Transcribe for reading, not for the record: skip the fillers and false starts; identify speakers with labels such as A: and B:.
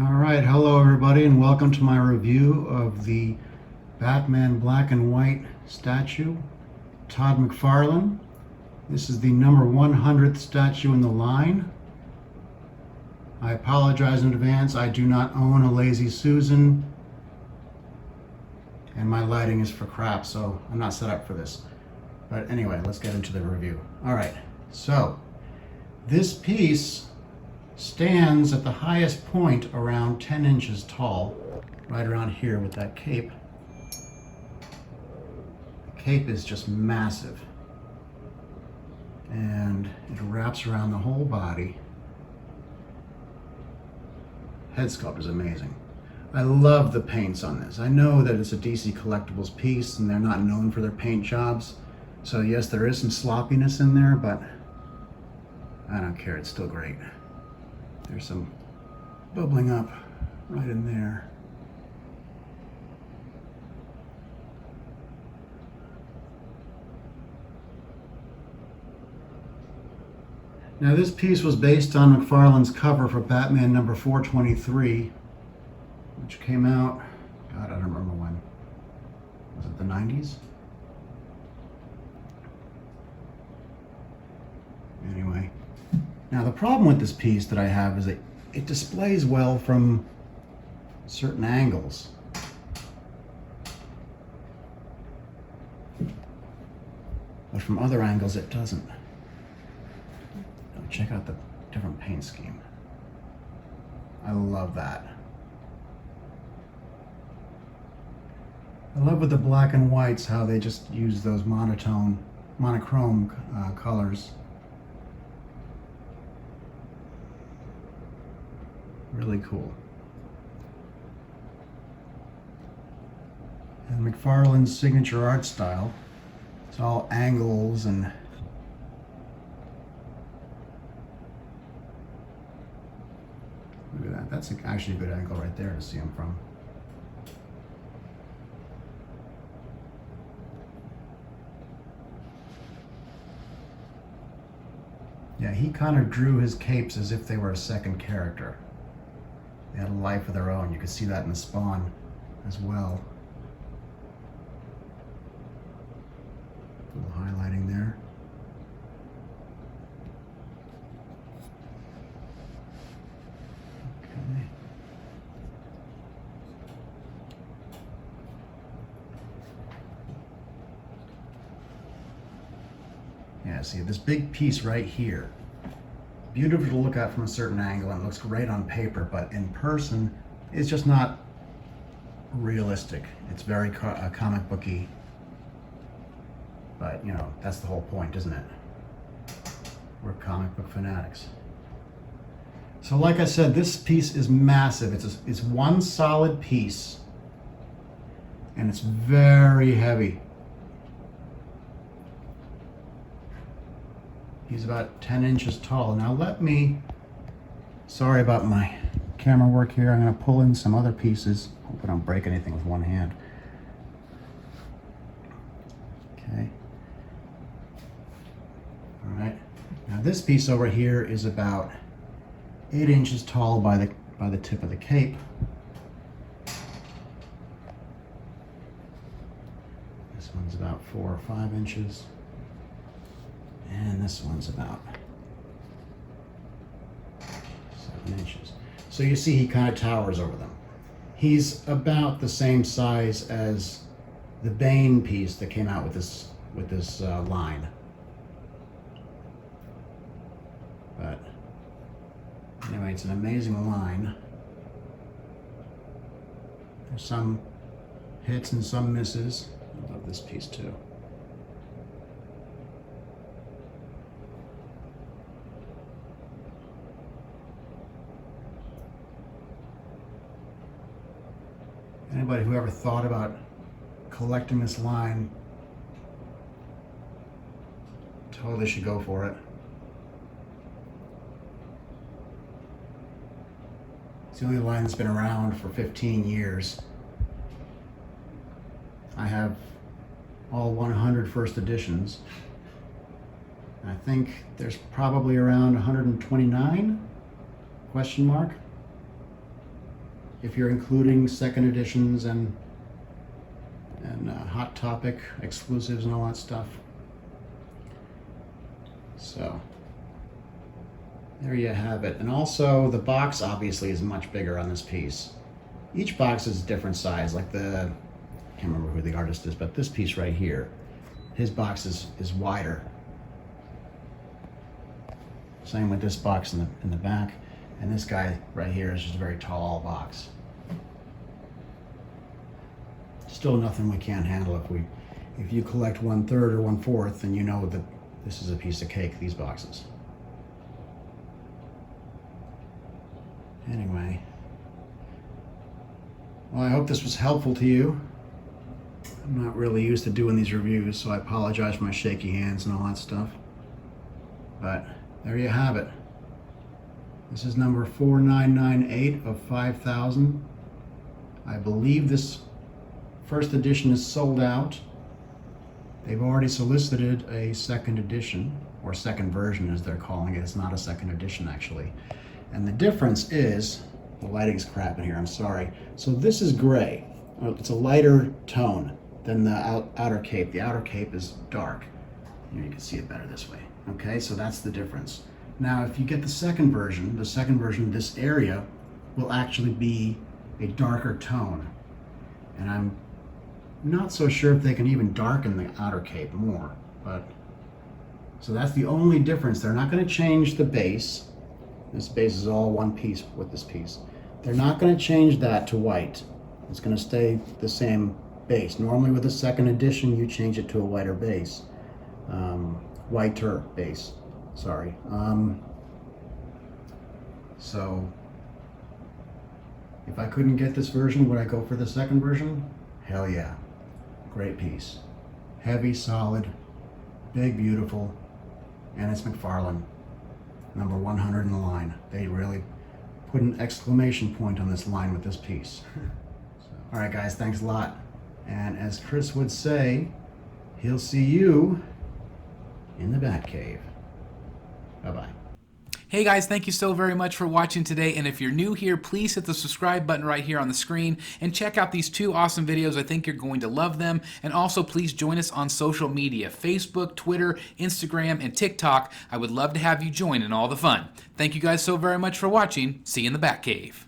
A: All right, hello everybody, and welcome to my review of the Batman black and white statue, Todd McFarlane. This is the number 100th statue in the line. I apologize in advance, I do not own a Lazy Susan, and my lighting is for crap, so I'm not set up for this. But anyway, let's get into the review. All right, so this piece stands at the highest point around 10 inches tall, right around here with that cape. The cape is just massive, and it wraps around the whole body. Head sculpt is amazing. I love the paints on this. I know that it's a DC Collectibles piece and they're not known for their paint jobs, so yes, there is some sloppiness in there, but I don't care, it's still great. There's some bubbling up right in there. Now this piece was based on McFarlane's cover for Batman number 423, which came out, God, I don't remember when. Was it the 90s? Anyway. Now the problem with this piece that I have is that it displays well from certain angles. But from other angles it doesn't. Now check out the different paint scheme. I love that. I love with the black and whites how they just use those monochrome colors. Really cool. And McFarlane's signature art style. It's all angles and look at that. That's actually a good angle right there to see him from. Yeah, he kind of drew his capes as if they were a second character. They had a life of their own. You could see that in the Spawn as well. A little highlighting there. Okay. Yeah, see this big piece right here. Beautiful to look at from a certain angle and it looks great on paper, but in person it's just not realistic. It's very comic booky, but you know, that's the whole point, isn't it? We're comic book fanatics. So like I said, this piece is massive. It's one solid piece and it's very heavy. He's about 10 inches tall. Now sorry about my camera work here. I'm going to pull in some other pieces. Hope I don't break anything with one hand. Okay. All right. Now this piece over here is about 8 inches tall by the tip of the cape. This one's about 4 or 5 inches. And this one's about 7 inches. So you see he kind of towers over them. He's about the same size as the Bane piece that came out with this line. But anyway, it's an amazing line. There's some hits and some misses. I love this piece too. Anybody who ever thought about collecting this line totally should go for it. It's the only line that's been around for 15 years. I have all 100 first editions. I think there's probably around 129, question mark. if you're including second editions and Hot Topic exclusives and all that stuff. So there you have it. And also the box obviously is much bigger on this piece. Each box is a different size, like I can't remember who the artist is, but this piece right here, his box is wider. Same with this box in the back, and this guy right here is just a very tall box. Still nothing we can't handle. If you collect 1/3 or 1/4, then you know that this is a piece of cake, these boxes. Anyway, well, I hope this was helpful to you. I'm not really used to doing these reviews, so I apologize for my shaky hands and all that stuff. But there you have it. This is number 4998 of 5,000. I believe this first edition is sold out. They've already solicited a second edition, or second version as they're calling it. It's not a second edition actually. And the difference is, the lighting's crap in here, I'm sorry. So this is gray. It's a lighter tone than the outer cape. The outer cape is dark. Here you can see it better this way. Okay, so that's the difference. Now if you get the second version, this area will actually be a darker tone. And I'm not so sure if they can even darken the outer cape more, but so that's the only difference. They're not going to change the base. This base is all one piece with this piece. They're not going to change that to white. It's going to stay the same base. Normally with a second edition, you change it to a whiter base. Whiter base, sorry. So if I couldn't get this version, would I go for the second version? Hell yeah. Great piece. Heavy, solid, big, beautiful, and it's McFarlane. Number 100 in the line. They really put an exclamation point on this line with this piece. All right, guys, thanks a lot. And as Chris would say, he'll see you in the Batcave. Bye-bye.
B: Hey guys, thank you so very much for watching today, and if you're new here, please hit the subscribe button right here on the screen and check out these two awesome videos. I think you're going to love them. And also please join us on social media, Facebook, Twitter, Instagram, and TikTok. I would love to have you join in all the fun. Thank you guys so very much for watching. See you in the Batcave.